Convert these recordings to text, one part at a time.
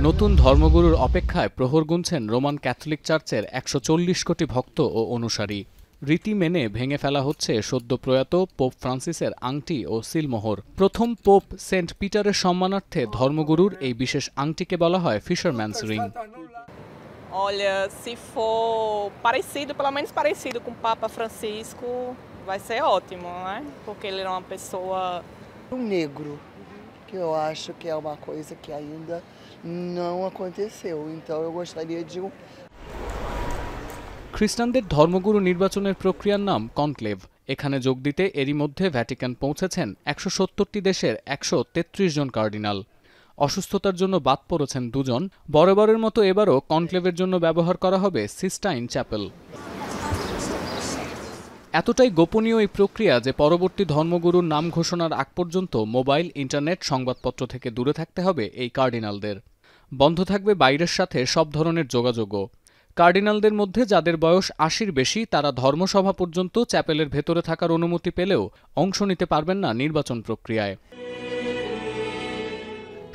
নতুন ধর্মগুরুর অপেক্ষায় প্রহর গুনছেন রোমান ক্যাথলিক চার্চের ১৪০ কোটি ভক্ত ও অনুসারী। রীতি মেনে ভেঙে ফেলা হচ্ছে সদ্য প্রয়াত পোপ ফ্রান্সিসের আংটি ও সিলমোহর। প্রথম পোপ সেন্ট পিটারের সম্মানার্থে ধর্মগুরুর এই বিশেষ আংটিকে বলা হয় fisherman's ring. Olha, se for parecido, pelo menos parecido com o Papa Francisco, vai ser ótimo, né? Porque ele era uma pessoa... Negro, que eu acho que é uma coisa que ainda não aconteceu. Então eu gostaria de খ্রিস্টানদের ধর্মগুরু নির্বাচনের প্রক্রিয়ার নাম conclave. এখানে যোগ দিতে এরই মধ্যে ভ্যাটিকান পৌঁছেছেন ১৭০টি দেশের ১৩৩ জন কার্ডিনাল। অসুস্থতার জন্য বাদ পড়েছেন ২ জন। বরাবরের মতো এবারও কনক্লেভের জন্য ব্যবহার করা হবে সিস্টাইন চ্যাপেল। এতটাই গোপনীয় এই প্রক্রিয়া যে পরবর্তী ধর্মগুরুর নাম ঘোষণার আগ পর্যন্ত মোবাইল, ইন্টারনেট, সংবাদপত্র থেকে দূরে থাকতে হবে এই কার্ডিনালদের। বন্ধ থাকবে বাইরের সাথে সব ধরনের যোগাযোগও। কার্ডিনালদের মধ্যে যাদের বয়স ৮০-র বেশি তারা ধর্মসভা পর্যন্ত চ্যাপেলের ভেতরে থাকার অনুমতি পেলেও অংশ নিতে পারবেন না নির্বাচন প্রক্রিয়ায়।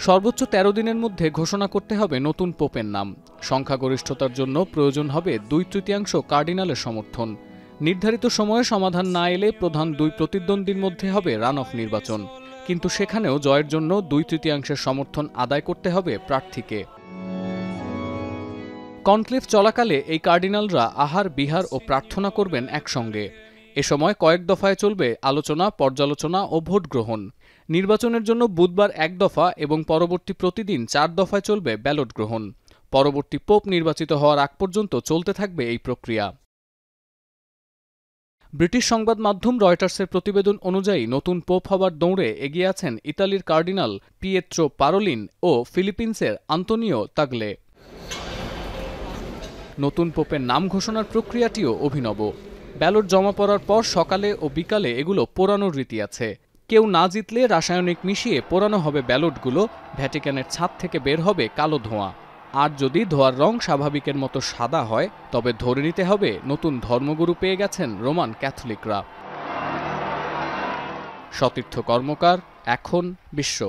সর্বোচ্চ ১৩ দিনের মধ্যে ঘোষণা করতে হবে নতুন পোপের নাম। সংখ্যাগরিষ্ঠতার জন্য প্রয়োজন হবে ২/৩ কার্ডিনালের সমর্থন। নির্ধারিত সময়ে সমাধান না এলে প্রধান ২ প্রতিদ্বন্দ্বীর মধ্যে হবে রান অফ নির্বাচন। কিন্তু সেখানেও জয়ের জন্য ২/৩ সমর্থন আদায় করতে হবে প্রার্থীকে। কনক্লেভ চলাকালে এই কার্ডিনালরা আহার, বিহার ও প্রার্থনা করবেন একসঙ্গে। এ সময় কয়েক দফায় চলবে আলোচনা, পর্যালোচনা ও ভোট গ্রহণ। নির্বাচনের জন্য বুধবার ১ দফা এবং পরবর্তী প্রতিদিন ৪ দফায় চলবে ব্যালট গ্রহণ। পরবর্তী পোপ নির্বাচিত হওয়ার আগ পর্যন্ত চলতে থাকবে এই প্রক্রিয়া। ব্রিটিশ সংবাদ মাধ্যম রয়টার্সের প্রতিবেদন অনুযায়ী নতুন পোপ হবার দৌড়ে এগিয়ে আছেন ইতালির কার্ডিনাল পিয়েত্রো পারোলিন ও ফিলিপিন্সের আন্তোনিও তাগলে। নতুন পোপের নাম ঘোষণার প্রক্রিয়াটিও অভিনব। ব্যালট জমা পড়ার পর সকালে ও বিকালে এগুলো পোড়ানোর রীতি আছে। কেউ না জিতলে রাসায়নিক মিশিয়ে পোড়ানো হবে ব্যালটগুলো। ভ্যাটিকানের ছাদ থেকে বের হবে কালো ধোঁয়া। আর যদি ধোঁয়ার রং স্বাভাবিকের মতো সাদা হয় তবে ধরে নিতে হবে নতুন ধর্মগুরু পেয়ে গেছেন রোমান ক্যাথলিকরা। সতীর্থ কর্মকার, এখন বিশ্ব।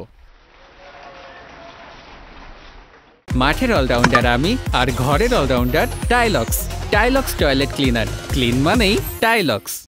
মাঠের অলরাউন্ডার আমি, আর ঘরের allrounder Tylox. Tylox toilet cleaner, clean মানেই টাইলক্স।